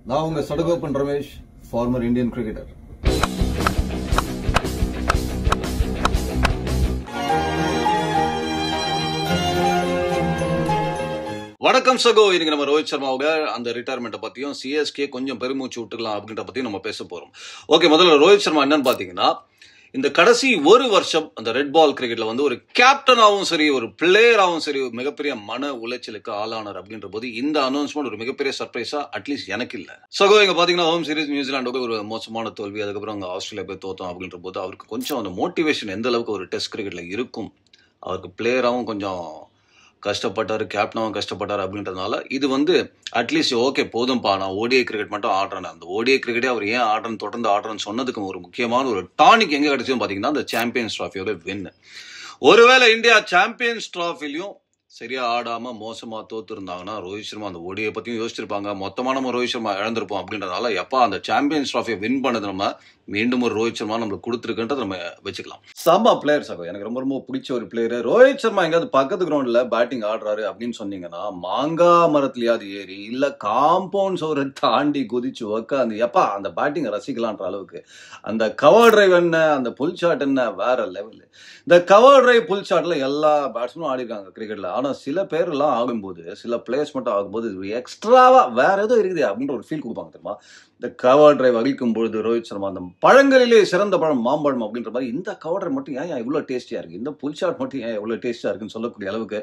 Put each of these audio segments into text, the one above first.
நான் உங்க Sadagopan Ramesh, farmer Indian cricketer. வணக்கம் சகோ. இன்னைக்கு நம்ம ரோஹித் சர்மாவோட அந்த ரிட்டையர்மெண்ட்டை பத்தியும் சிஎஸ்கே கொஞ்சம் பெருமூச்சு விட்டுக்கலாம் அப்படின்ற பத்தியும் நம்ம பேச போறோம். ஓகே, முதல்ல ரோஹித் சர்மா என்னன்னு பாத்தீங்கன்னா, இந்த கடைசி ஒரு வருஷம் அந்த ரெட் பால் கிரிக்கெட்ல வந்து ஒரு கேப்டனாகவும் சரி, ஒரு பிளேயராகவும் சரி, மிகப்பெரிய மன உளைச்சலுக்கு ஆளானார் அப்படின்ற போது இந்த அனௌன்ஸ்மெண்ட் ஒரு மிகப்பெரிய சர்ப்ரைஸா அட்லீஸ்ட் எனக்கு இல்ல. சகோ, இங்க பாத்தீங்கன்னா ஹோம் சீரிஸ் நியூசிலாண்டுக்கு ஒரு மோசமான தோல்வி, அதுக்கப்புறம் அங்க ஆஸ்திரேலியா போய் தோத்தோம் அப்படின்ற போது அவருக்கு கொஞ்சம் அந்த மோட்டிவேஷன் எந்த அளவுக்கு ஒரு டெஸ்ட் கிரிக்கெட்ல இருக்கும், அவருக்கு பிளேயராகவும் கொஞ்சம் கஷ்டப்பட்டாரு, கேப்டனாகவும் கஷ்டப்பட்டாரு அப்படின்றதுனால இது வந்து அட்லீஸ்ட் ஓகே போதும்பா, நான் ஓடிஐ கிரிக்கெட் மட்டும் ஆடுறேன். அந்த ஓடிஐ கிரிக்கெட்டே அவர் ஏன் ஆடுறன்னு தொடர்ந்து ஆடுறன்னு சொன்னதுக்கு ஒரு முக்கியமான ஒரு டானிக் எங்க கிடைச்சதுன்னு பாத்தீங்கன்னா அந்த சாம்பியன்ஸ் டிராஃபியோட வின். ஒருவேளை இந்தியா சாம்பியன்ஸ் டிராஃபிலையும் சரியா ஆடாம மோசமா தோத்து இருந்தாங்கன்னா ரோஹித் சர்மா அந்த ஓடியை பத்தியும் யோசிச்சிருப்பாங்க. மொத்தமா நம்ம ரோஹித் சர்மா இழந்திருப்போம் அப்படின்றதுனால எப்பா அந்த சாம்பியன்ஸ் டிராஃபியை வின் பண்ணது நம்ம மீண்டும் ஒரு ரோஹித் சர்மா நம்மளுக்கு கொடுத்துருக்குன்றத நம்ம வச்சுக்கலாம். செம்ம பிளேயர் சகோ, எனக்கு ரொம்ப ரொம்ப பிடிச்ச ஒரு பிளேயர். ரோஹித் சர்மா எங்காவது பக்கத்து கிரவுண்ட்ல பேட்டிங் ஆடுறாரு அப்படின்னு சொன்னீங்கன்னா மாங்கா மரத்துலயாவது ஏறி இல்ல காம்பவுண்ட் சோரை தாண்டி குதிச்சு உக்காந்து எப்பா அந்த பேட்டிங் ரசிக்கலான்ற அளவுக்கு அந்த கவர் டிரைவ் என்ன, அந்த புல் ஷாட் என்ன, வேற லெவல். இந்த கவர் டிரைவ் புல் ஷாட்ல எல்லா பேட்ஸ்மேனும் ஆடிருக்காங்க கிரிக்கெட்ல. ஆனா சில பேர் எல்லாம் ஆகும்போது, சில பிளேயர்ஸ் மட்டும் ஆகும்போது எக்ஸ்ட்ராவா வேற ஏதோ இருக்குது அப்படின்ற ஒரு ஃபீல் கொடுப்பாங்க தெரியுமா. இந்த கவர் டிரைவ் அடிக்கும் பொழுது ரோஹித் சர்மா அந்த பழங்களிலே சிறந்த பழம் மாம்பழம் அப்படின்ற மாதிரி இந்த கவர் டிரைவ் மட்டும் ஏன் இவ்வளவு டேஸ்டியா இருக்கு, இந்த புல் ஷாட் மட்டும் ஏன் இவ்வளவு டேஸ்டியா இருக்குன்னு சொல்லக்கூடிய அளவுக்கு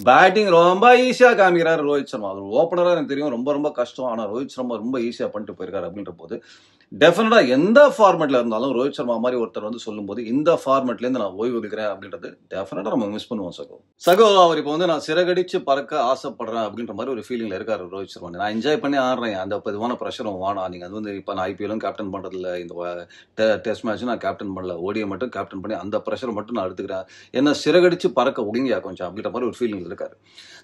பேட்டிங் ரொம்ப ஈஸியா காமிக்கிறாரு ரோஹித் சர்மா. அவர் ஓப்பனரா எனக்கு தெரியும் ரொம்ப ரொம்ப கஷ்டம், ஆனா ரோஹித் சர்மா ரொம்ப ஈஸியா பண்ணிட்டு போயிருக்காரு அப்படின்ற போது டெஃபினட்டா எந்த ஃபார்மேட்ல இருந்தாலும் ரோஹித் சர்மா மாதிரி ஒருத்தர் வந்து சொல்லும் போது இந்த ஃபார்மேட்ல இருந்து நான் ஓய்வு எடுக்கிறேன் அப்படின்றது டெஃபினட்டா நம்ம மிஸ் பண்ணுவோம் சகோ. அவர் இப்போ வந்து நான் சிறகடிச்சு பறக்க ஆசைப்படுறேன் அப்படின்ற மாதிரி ஒரு ஃபீலிங்ல இருக்காரு ரோஹித் சர்மா. நான் என்ஜாய் பண்ணி ஆடுறேன், அந்த பொதுவான ப்ரெஷரும் வேணாம். நீங்க அது வந்து இப்ப நான் ஐபிஎல்லும் கேப்டன் பண்றது இல்ல, இந்த டெஸ்ட் மேட்ச் நான் கேப்டன் பண்ணல, ஓடியை மட்டும் கேப்டன் பண்ணி அந்த ப்ரெஷர் மட்டும் நான் எடுத்துக்கிறேன், என்ன சிறகடிச்சு பறக்க ஒடுங்கியா கொஞ்சம் அப்படின்ற மாதிரி ஒரு ஃபீலிங் இருக்காரு.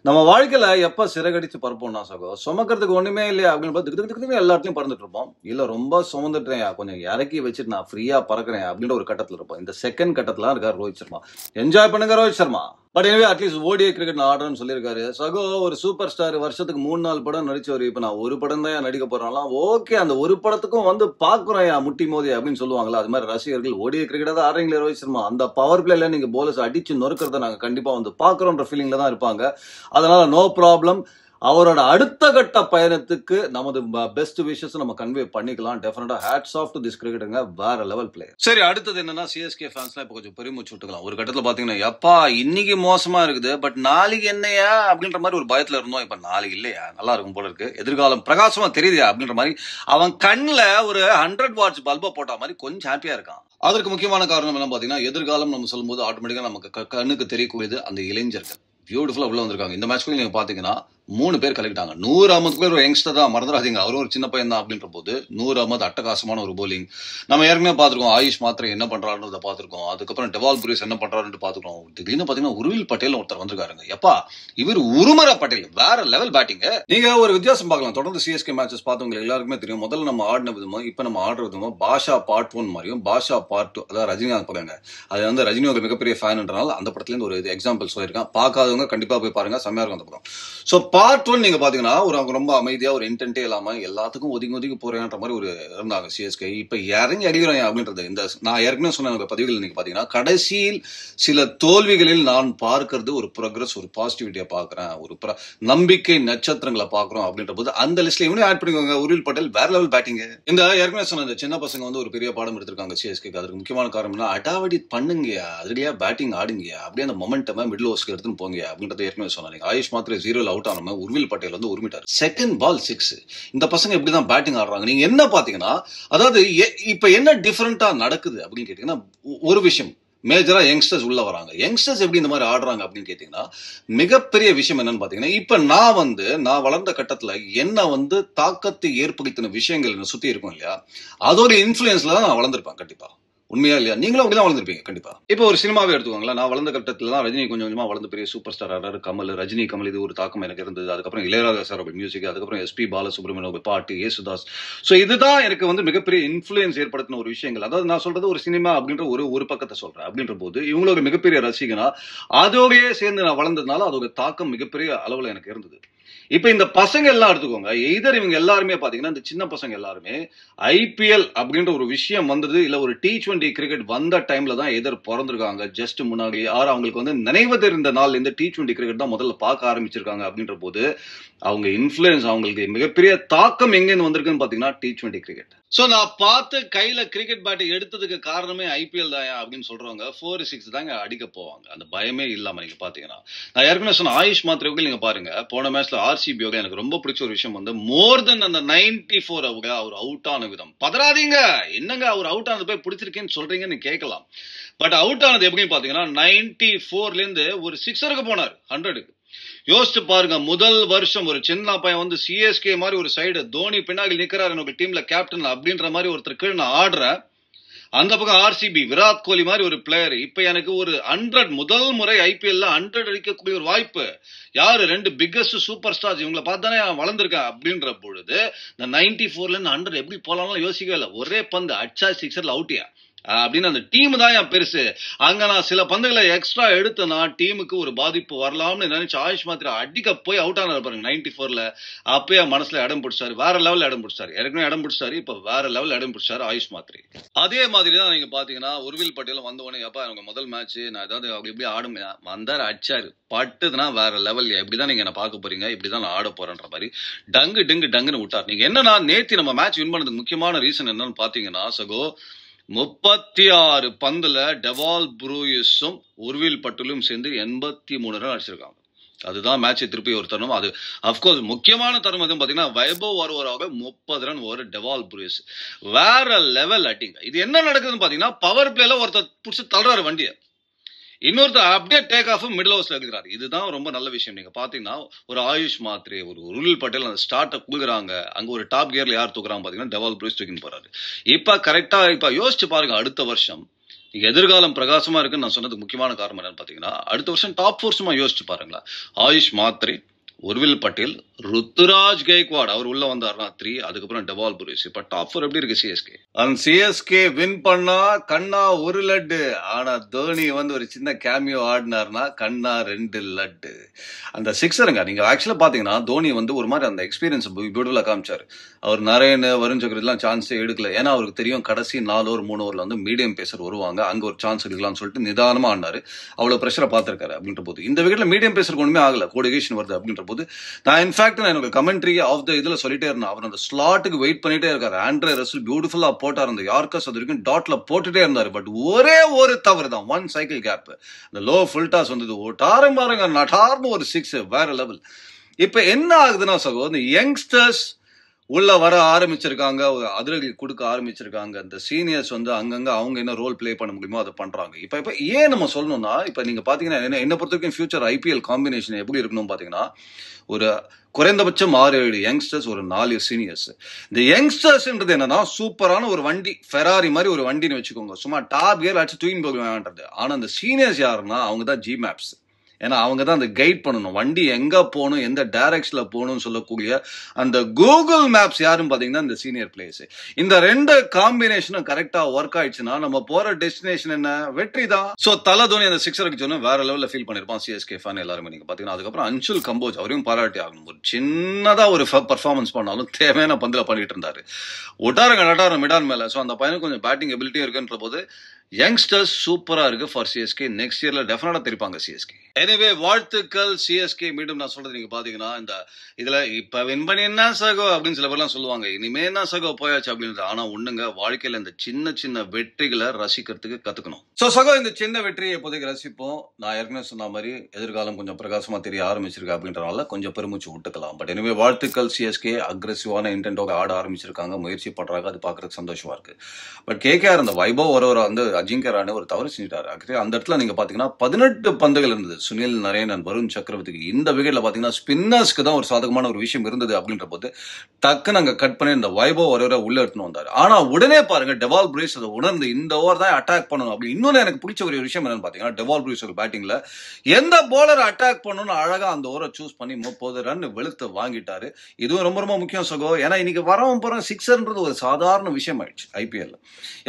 நம்ம வாழ்க்கையில எப்ப சிறகடிச்சு பறப்போம்னா சகோ, சுமக்கிறதுக்கு ஒண்ணுமே இல்லையா அப்படின்னு எல்லாத்துலயும் பறந்துட்டு இருப்போம். இல்ல ரொம்ப சுமந்துட்டேன், கொஞ்சம் இறக்கி வச்சுட்டு நான் ஃப்ரீயா பறக்கிறேன் அப்படின்ற ஒரு கட்டத்துல இருப்போம். இந்த செகண்ட் கட்டத்துல இருக்காரு ரோஹித் சர்மா. என்ஜாய் பண்ணுங்க ரோஹித் சர்மா. பட் எனவே அட்லீஸ்ட் ஓடிஐ கிரிக்கெட் நான் ஆடுறேன்னு சொல்லியிருக்காரு சகோ. ஒரு சூப்பர் ஸ்டார் வருஷத்துக்கு 3-4 படம் நடிச்சவர் இப்ப நான் ஒரு படம் தான் நடிக்க போறாங்களாம். ஓகே, அந்த ஒரு படத்துக்கும் வந்து பாக்குறேன் முட்டி மோதி அப்படின்னு சொல்லுவாங்களா, அது மாதிரி ரசிகர்கள் ஓடிஐ கிரிக்கெட் தான் ஆடுறீங்களே ரோஹித் சர்மா, அந்த பவர் பிளேல நீங்க போலர்ஸ் அடிச்சு நொறுக்கிறத நாங்க கண்டிப்பா வந்து பாக்குறோன்ற ஃபீலிங்ல தான் இருப்பாங்க. அதனால நோ ப்ராப்ளம். அவரோட அடுத்த கட்ட பயணத்துக்கு நமது பெஸ்ட் விஷஸ் நம்ம கன்வே பண்ணிக்கலாம். டெஃபினட்டா ஹேட்ஸ் ஆஃப் டு திஸ் கிரிக்கெட்டுங்க, வேற லெவல் பிளேயர். சரி, அடுத்தது என்னன்னா சிஎஸ்கே ஃபேன்ஸ்லாம் இப்ப கொஞ்சம் பெருமூச்சு விட்டுக்கலாம். ஒரு கட்டத்துல பாத்தீங்கன்னா எப்பா இன்னைக்கு மோசமா இருக்குது, பட் நாளைக்கு என்னையா அப்படின்ற மாதிரி ஒரு பயத்துல இருந்தோம். இப்ப நாளைக்கு இல்லையா, நல்லா இருக்கும் போல இருக்கு, எதிர்காலம் பிரகாசமா தெரியுதா அப்படின்ற மாதிரி அவன் கண்ணுல ஒரு 100 வாட்ஸ் பல்ப போட்ட மாதிரி கொஞ்சம் ஹாப்பியா இருக்கான். அதற்கு முக்கியமான காரணம் என்ன பாத்தீங்கன்னா, எதிர்காலம் நம்ம சொல்லும் போது ஆட்டோமேட்டிக்கா நமக்கு கண்ணுக்கு தெரியக்கூடியது அந்த இளைஞர்கள் பியூட்டிஃபுல்லா உள்ள வந்திருக்காங்க. இந்த மேட்ச்ல நீங்க பாத்தீங்கன்னா 3 பேர் கலக்கிட்டாங்க. நூர் அகமதுக்கு ஒரு யங்ஸ்டர் தான், மறந்துடாதீங்க, அவரும் ஒரு சின்ன பையன் தான் அப்படின்ற போது நூர் அகமது அட்டகாசமான ஒரு போலிங். நம்ம ஏற்கனவே பாத்துருக்கோம் ஆயுஷ் மாத்திரை என்ன பண்றாருன்றத பாத்துருக்கோம், அதுக்கப்புறம் டெவால் புரீஸ் என்ன பண்றாருன்னு பாத்துருக்கோம். திடீர்னு பாத்தீங்கன்னா உருவில் பட்டேல் ஒருத்தர் வந்திருக்காருங்க. எப்பா இவர் உருமர பட்டேல் வேற லெவல் பேட்டிங். நீங்க ஒரு வித்தியாசம் பார்க்கலாம். தொடர்ந்து சிஎஸ்கே மேட்சஸ் பார்த்தவங்க எல்லாருக்குமே தெரியும், முதல்ல நம்ம ஆடின விதமும் இப்ப நம்ம ஆடுற விதமும் பாஷா பார்ட் 1 மாதிரியும் பாஷா பார்ட் 2, அதாவது ரஜினிகாந்த் படங்க. அது வந்து ரஜினியோட மிகப்பெரிய ஃபேன்ன்றனால அந்த படத்துல இருந்து ஒரு எக்ஸாம்பிள் சொல்லியிருக்கேன். பார்க்காதவங்க கண்டிப்பா போய் பாருங்க, செம்மையா இருக்கும் அந்த படம். சோ பார்ட் 1 நீங்க பாத்தீங்கன்னா அவங்க ரொம்ப அமைதியா ஒரு இன்டென்ட்டே இல்லாம எல்லாத்துக்கும் ஒதுங்கி போறேன்ற மாதிரி ஒரு இருந்தாங்க சிஎஸ்கே. இப்ப இறங்கி அடிக்கிறேன் அப்படின்றது இந்த நான் ஏற்கனவே சொன்ன பதிவுகள் நீங்க பாத்தீங்கன்னா கடைசியில் சில தோல்விகளில் நான் பார்க்கறது ஒரு ப்ரோக்ரஸ், ஒரு பாசிட்டிவிட்டியா பாக்குறேன், ஒரு நம்பிக்கை நட்சத்திரங்களை பாக்குறோம் அப்படின்ற போது அந்த லிஸ்ட்ல இவனே ஆட் பண்ணிக்கோங்க. உருவில் பட்டேல் வேற லெவல் பேட்டிங். இந்த ஏற்கனவே சொன்ன இந்த சின்ன பசங்க வந்து ஒரு பெரிய பாடம் எடுத்திருக்காங்க சிஎஸ்கே. அதுக்கு முக்கியமான காரணம் அடாவடி பண்ணுங்கயா, அதுலயா பேட்டிங் ஆடுங்கயா, அப்படியே அந்த மொமெண்டம் மிடில் ஓவர்ஸ்க்கு எடுத்துன்னு போங்க அப்படின்றத ஏற்கனவே சொன்னாங்க. ஆயுஷ் மாத்திரை 0ல அவுட் ஆனவங்க உருவில் பட்டேல் வந்து உரிமிட்டார். Second ball 6. இந்த பசங்க எப்படிதான் பேட்டிங் ஆடுறாங்க நீங்க என்ன பாத்தீங்கன்னா, அதாவது இப்ப என்ன டிஃபரெண்டா நடக்குது அப்படின்னு கேட்டீங்கன்னா, ஒரு விஷயம் மேஜரா யங்ஸ்டர்ஸ் உள்ள வராங்க. யங்ஸ்டர்ஸ் எப்படி இந்த மாதிரி ஆடுறாங்க அப்படின்னு கேட்டீங்கன்னா, மிகப்பெரிய விஷயம் என்னன்னு பாத்தீங்கன்னா, இப்ப நான் வளர்ந்த கட்டத்துல என்ன வந்து தாக்கத்தை ஏற்படுத்தின விஷயங்கள் என்ன சுத்தி இருக்கும் இல்லையா, அதோட இன்ஃபுளுன்ஸ்ல தான் நான் வளர்ந்திருப்பேன் கண்டிப்பா. உண்மையா இல்லையா? நீங்களும் அப்படிதான் வளர்ந்துருப்பீங்க கண்டிப்பா. இப்போ ஒரு சினிமாவே எடுத்துக்கோங்களேன். நான் வளர்ந்த கட்டத்துல தான் ரஜினி கொஞ்சம் கொஞ்சமா வளர்ந்து பெரிய சூப்பர் ஸ்டார் ஆறாரு. ரஜினி கமல் இது ஒரு தாக்கம் எனக்கு இருந்தது. அதுக்கப்புறம் இளையராஜா சார் மியூசிக், அதுக்கப்புறம் எஸ்பி பாலசுப்ரமணியம் பாட்டு, ஏசுதாஸ். சோ இதுதான் எனக்கு வந்து மிகப்பெரிய இன்ஃபுளுன்ஸ் ஏற்படுத்தின ஒரு விஷயங்கள். அதாவது நான் சொல்றது ஒரு சினிமா அப்படின்ற ஒரு பக்கத்தை சொல்றேன். அப்படின்ற போது இவங்களோட மிகப்பெரிய ரசிகனா அதோடய சேர்ந்து நான் வளர்ந்ததுனால அதோட தாக்கம் மிகப்பெரிய அளவுல எனக்கு இருந்தது. இப்ப இந்த பசங்க எல்லாம் எடுத்துக்கோங்க, எய்தர் இவங்க எல்லாருமே பாத்தீங்கன்னா இந்த சின்ன பசங்க எல்லாருமே ஐபிஎல் அப்படின்ற ஒரு விஷயம் வந்தது இல்ல ஒரு T20 கிரிக்கெட் வந்த டைம்ல தான் எதிர் பிறந்திருக்காங்க. ஜஸ்ட் முன்னாடி யாரும் அவங்களுக்கு வந்து நினைவு தெரிந்த நாள் இந்த T20 கிரிக்கெட் தான் முதல்ல பார்க்க ஆரம்பிச்சிருக்காங்க. அப்படின்ற போது அவங்க இன்ஃபுளுன்ஸ், அவங்களுக்கு மிகப்பெரிய தாக்கம் எங்கேருந்து வந்திருக்குன்னு பாத்தீங்கன்னா T20 கிரிக்கெட். சோ நான் பார்த்து கையில கிரிக்கெட் பேட்டை எடுத்ததுக்கு காரணமே ஐபிஎல் தான் அப்படின்னு சொல்றவங்க 4-6 தாங்க அடிக்க போவாங்க, அந்த பயமே இல்லாம. நீங்க பாத்தீங்கன்னா நான் ஏற்கனவே சொன்ன ஆயுஷ் மாத்திரை நீங்க பாருங்க, போன மேட்ச்ல RCB எனக்கு ரொம்ப பிடிச்ச ஒரு விஷயம் வந்து மோர் தென் அந்த 94 அவர் அவுட் ஆன விதம். பதறாதீங்க, என்னங்க அவர் அவுட் ஆனது போய் பிடிச்சிருக்கேன்னு சொல்றீங்கன்னு கேட்கலாம். பட் அவுட் ஆனது எப்படின்னு பாத்தீங்கன்னா 94ல இருந்து ஒரு 6ருக்கு போனார் 100க்கு. யோசிச்சு பாருங்க, முதல் வருஷம் ஒரு சின்ன பையன் வந்து சிஎஸ்கே மாதிரி ஒரு சைடு தோனி பின்னாடி நிக்கிறாரு எனக்கு டீம்ல கேப்டன் அப்படின்ற மாதிரி ஒருத்தர் கீழே நான் ஆடுறேன். அந்த பக்கம் RCB விராட் கோலி மாதிரி ஒரு பிளேயர். இப்ப எனக்கு ஒரு 100 முதல் முறை ஐபிஎல்ல 100 அடிக்கக்கூடிய ஒரு வாய்ப்பு. யாரு? 2 பிக்கஸ்ட் சூப்பர் ஸ்டார்ஸ், இவங்களை பார்த்தானே வளர்ந்துருக்கேன் அப்படின்ற பொழுது இந்த 94ல இருந்து 100 எப்படி போலாம்னு யோசிக்கவே இல்லை. ஒரே பந்து அடிச்சா 6ல அவுட்டியா அப்படின்னு அந்த டீம் தான் என் பெருசு. அங்க நான் சில பந்துகளை எக்ஸ்ட்ரா எடுத்தனா டீமுக்கு ஒரு பாதிப்பு வரலாம்னு நினைச்சு ஆயுஷ் மாத்திரை அடிக்க போய் அவுட் ஆனாரு பாருங்க 94ல. அப்பயே மனசுல இடம் பிடிச்சாரு, வேற லெவல் இடம் பிடிச்சாரு. ஏற்கனவே இடம் பிடிச்சாரு, இப்ப வேற லெவல் இடம் பிடிச்சாரு ஆயுஷ் மாத்திரை. அதே மாதிரி தான் நீங்க பாத்தீங்கன்னா உர்வில் பட்டேல் வந்தவொடனே அப்பா எனக்கு முதல் மேட்ச் நான் ஏதாவது அவங்க எப்படி ஆடும் வந்தாரு, அடிச்சாரு, பட்டுதுன்னா வேற லெவல். இப்படிதான் நீங்க என்ன பார்க்க போறீங்க, இப்படிதான் நான் ஆட போறேன்ற மாதிரி டங்கு டங்கு டங்குன்னு விட்டார். நீங்க என்னன்னா நேத்தி நம்ம மேட்ச் வின் பண்ணதுக்கு முக்கியமான ரீசன் என்னன்னு பாத்தீங்கன்னா சகோ 36 பந்துல டெவால் ப்ரூயிஸும் உர்வில் பட்டேலும் சேர்ந்து 83 ரன் அடிச்சிருக்காங்க. அதுதான் மேட்சை திருப்பி ஒரு தருணம். அது அப்கோர்ஸ் முக்கியமான தருணம் எதுவும் பாத்தீங்கன்னா வைபவ் ஒருவராக 30 ரன் ஒரு டெவால் ப்ரூயிஸ் வேற லெவல் அட்டிங்க. இது என்ன நடக்குதுன்னு பாத்தீங்கன்னா பவர் பிளேல ஒருத்தர் புடிச்சு தள்ளுறாரு வண்டியை, இன்னொருத்தர் அப்படியே டேக் ஆஃப் மிடில் ஓவர்ஸ்ல இருக்கிறாரு. இதுதான் ரொம்ப நல்ல விஷயம். நீங்க பாத்தீங்கன்னா ஒரு ஆயுஷ் மாத்திரை ஒரு உர்வில் பட்டேல் அந்த ஸ்டார்ட்டை குடுக்குறாங்க, அங்க ஒரு டாப் கியர்ல யார் தூக்குறாங்க பாத்தீங்கன்னா டெவால் ப்ரூயிஸ் தூக்கின்னு போறாரு. இப்ப கரெக்டா இப்ப யோசிச்சு பாருங்க, அடுத்த வருஷம் எதிர்காலம் பிரகாசமா இருக்குன்னு நான் சொன்னதுக்கு முக்கியமான காரணம் என்னன்னு பாத்தீங்கன்னா அடுத்த வருஷம் டாப் ஃபோர்ஸுமா யோசிச்சு பாருங்களா. ஆயுஷ் மாத்திரை, உர்வில் பட்டேல், ருத்துராஜ் கெய்க்வாட் அவர் உள்ள வந்தாருன்னா 3, அதுக்கப்புறம் டெவால் ப்ரூயிஸ். இப்ப டாப் 4 எப்படி இருக்கு சிஎஸ்கே? அந்த சிஎஸ்கே வின் பண்ணா கண்ணா 1 லட்டு, ஆனா தோனி வந்து ஒரு சின்ன கேமியோ ஆடினார்னா கண்ணா 2 லட்டு. அந்த சிக்ஸருங்க நீங்க ஆக்சுவலா பாத்தீங்கன்னா தோனி வந்து ஒரு மாதிரி அந்த எக்ஸ்பீரியன்ஸ் பியூட்டிஃபுல்லா காமிச்சாரு. அவர் நரேன் வருண் சக்கரவர்த்திலாம் சான்ஸே எடுக்கல. ஏன்னா அவருக்கு தெரியும் கடைசி 4 ஓவர் 3 ஓவர்ல வந்து மீடியம் பேசர் வருவாங்க, அங்க ஒரு சான்ஸ் எடுக்கலாம்னு சொல்லிட்டு நிதானமா ஆடினாரு. அவ்வளவு பிரஷரை பார்த்திருக்காரு. அப்படின்ற போது இந்த விக்கெட்ல மீடியம் பேசருக்கு ஒண்ணுமே ஆகல, கோடிகேஷன் வருது அப்படின்ற போது நான் இன்ஃபேக்ட் நான் எனக்கு கமெண்ட்ரி ஆஃப் த இதுல சொல்லிட்டே இருந்தேன், அவர் அந்த ஸ்லாட்டுக்கு வெயிட் பண்ணிட்டே இருக்காரு. ஆண்ட்ரே ரசல் பியூட்டிஃபுல்லா போட்டார், அந்த யார்கர்ஸ் அது வரைக்கும் டாட்ல போட்டுட்டே இருந்தாரு. பட் ஒரே ஒரு தவறு தான், 1 சைக்கிள் கேப், இந்த லோ ஃபுல் டாஸ் வந்தது, ஓட்டாரம் பாருங்க நட்டார்னு ஒரு 6 வேற லெவல். இப்ப என்ன ஆகுதுன்னா சகோ இந்த யங்ஸ்டர்ஸ் உள்ள வர ஆரம்பிச்சிருக்காங்க, அதிரடி கொடுக்க ஆரம்பிச்சிருக்காங்க. இந்த சீனியர்ஸ் வந்து அங்கங்க அவங்க என்ன ரோல் பிளே பண்ண முடியுமோ அதை பண்றாங்க. இப்ப ஏன் நம்ம சொல்லணும்னா இப்ப நீங்க பாத்தீங்கன்னா என்ன பொறுத்த வரைக்கும் ஃபியூச்சர் ஐபிஎல் காம்பினேஷன் எப்படி இருக்கணும் பாத்தீங்கன்னா ஒரு குறைந்தபட்சம் 6-7 யங்ஸ்டர்ஸ், ஒரு 4 சீனியர்ஸ். இந்த யங்ஸ்டர்ஸ்ன்றது என்னன்னா சூப்பரான ஒரு வண்டி, ஃபெராரி மாதிரி ஒரு வண்டின்னு வச்சுக்கோங்க, சும்மா டாப் கியர் அடிச்சு தூக்கின்னு போகலான்றது. ஆனா அந்த சீனியர்ஸ் யாருன்னா அவங்க தான் ஜி மேப்ஸ். ஏன்னா அவங்க தான் அந்த கைட் பண்ணணும், வண்டி எங்க போகணும் எந்த டைரக்ஷன்ல போகணும்னு சொல்லக்கூடிய அந்த கூகுள் மேப்ஸ் யாருன்னு பாத்தீங்கன்னா இந்த சீனியர் பிளேயர்ஸ். இந்த 2 காம்பினேஷனும் கரெக்டா ஒர்க் ஆயிடுச்சுன்னா நம்ம போற டெஸ்டினேஷன் என்ன, வெற்றி தான். சோ தல தோனி அந்த 6 அடிச்சோன்னு வேற லெவல்ல ஃபீல் பண்ணிருப்பான் சிஎஸ்கே ஃபேன் எல்லாருமே. நீங்க பாத்தீங்கன்னா அதுக்கப்புறம் அன்சுல் கம்போஜ் அவரையும் பாராட்டி ஆகணும். ஒரு சின்னதா ஒரு பர்ஃபார்மன்ஸ் பண்ணாலும் தேவையான பந்துல பண்ணிட்டு இருந்தாரு, ஒட்டாரங்க நட்டாரம் மிடான் மேல. சோ அந்த பையனுக்கு கொஞ்சம் பேட்டிங் எபிலிட்டியும் இருக்குன்ற போது யங்ஸ்டர்ஸ் சூப்பரா இருக்கு ஃபார் சிஎஸ்கே. நெக்ஸ்ட் இயர்ல டெஃபினட்டா தெரிப்பாங்க சிஎஸ்கே. எனவே வாழ்த்துக்கள் சிஎஸ்கே. மீண்டும் நான் சொல்றது நீங்க பாத்தீங்கன்னா இந்த இதுல இப்ப வின் பண்ணி என்ன சகோ அப்படின்னு சில பேர்லாம் சொல்லுவாங்க, இனிமே என்ன சகோ போயாச்சு அப்படின்ற. ஆனா ஒண்ணுங்க, வாழ்க்கையில இந்த சின்ன சின்ன வெற்றிகளை ரசிக்கிறதுக்கு கத்துக்கணும். சோ சகோ இந்த சின்ன வெற்றியை இப்போதைக்கு ரசிப்போம். நான் ஏற்கனவே சொன்ன மாதிரி எதிர்காலம் கொஞ்சம் பிரகாசமா தெரிய ஆரம்பிச்சிருக்கு அப்படின்றனால கொஞ்சம் பெருமூச்சு விட்டுக்கலாம். பட் எனவே வாழ்த்துக்கள் சிஎஸ்கே. அக்ரெசிவான இன்டென்டோட ஆட ஆரம்பிச்சிருக்காங்க, முயற்சி பண்றாங்க, அது பாக்குறதுக்கு சந்தோஷமா இருக்கு. பட் கேகேஆர் அந்த வைபவ் ஒருவரை வந்து அஜிங்கிய ரஹானே ஒரு தவறு செஞ்சுட்டாரு. அந்த இடத்துல நீங்க பாத்தீங்கன்னா 18 பந்துகள் இருந்தது சுனில் நரேன், வருண் சக்கரவர்த்திக்கு. இந்த விக்கெட்ல பாத்தீங்கன்னா ஸ்பின்னர்ஸ்க்கு தான் ஒரு சாதகமான ஒரு விஷயம் இருந்தது அப்படின்ற போது டக்குன்னு அங்க கட் பண்ணி இந்த வைபவ் ஒருவரை உள்ள எடுத்துன்னு வந்தாரு. ஆனா உடனே பாருங்க டெவால் ப்ரூயிஸ் அதை உணர்ந்து இந்த ஓவர் தான் அட்டாக் பண்ணணும் அப்படி. இன்னொன்னு எனக்கு பிடிச்ச ஒரு விஷயம் என்னன்னு பாத்தீங்கன்னா டெவால் ப்ரூயிஸ் ஒரு பேட்டிங்ல எந்த போலர் அட்டாக் பண்ணணும்னு அழகா அந்த ஓவரை சூஸ் பண்ணி 30 ரன் வெளுத்து வாங்கிட்டாரு. இதுவும் ரொம்ப ரொம்ப முக்கியம் சகோ. ஏன்னா இன்னைக்கு வரவும் போற 6ன்றது ஒரு சாதாரண விஷயம் ஆயிடுச்சு ஐபிஎல்.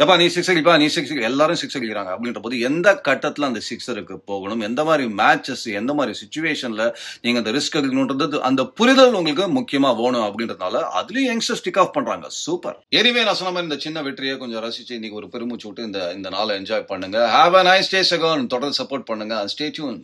எப்பா நீ 6 அடிப்பா, நீ 6, எல்லாரும் சிக்ஸ் அடிக்கிறாங்க அப்படின்ற போது எந்த கட்டத்துல அந்த சிக்ஸருக்கு போகணும், எந்த மாதிரி மேட்சஸ், எந்த மாதிரி சுச்சுவேஷன்ல நீங்க அந்த ரிஸ்க் எடுக்கணும்ன்றது அந்த புரிதல் உங்களுக்கு முக்கியமா வேணும் அப்படின்றதுனால அதுலயும் யங்ஸ்டர்ஸ் ஸ்டிக் ஆஃப் பண்றாங்க. சூப்பர். எனிவே நான் சொன்ன மாதிரி இந்த சின்ன வெற்றியை கொஞ்சம் ரசிச்சு இன்னைக்கு ஒரு பெருமூச்சு விட்டு இந்த நாளை என்ஜாய் பண்ணுங்க. ஹேவ் a nice day சகோ. தொடர்ந்து சப்போர்ட் பண்ணுங்க. Stay tune.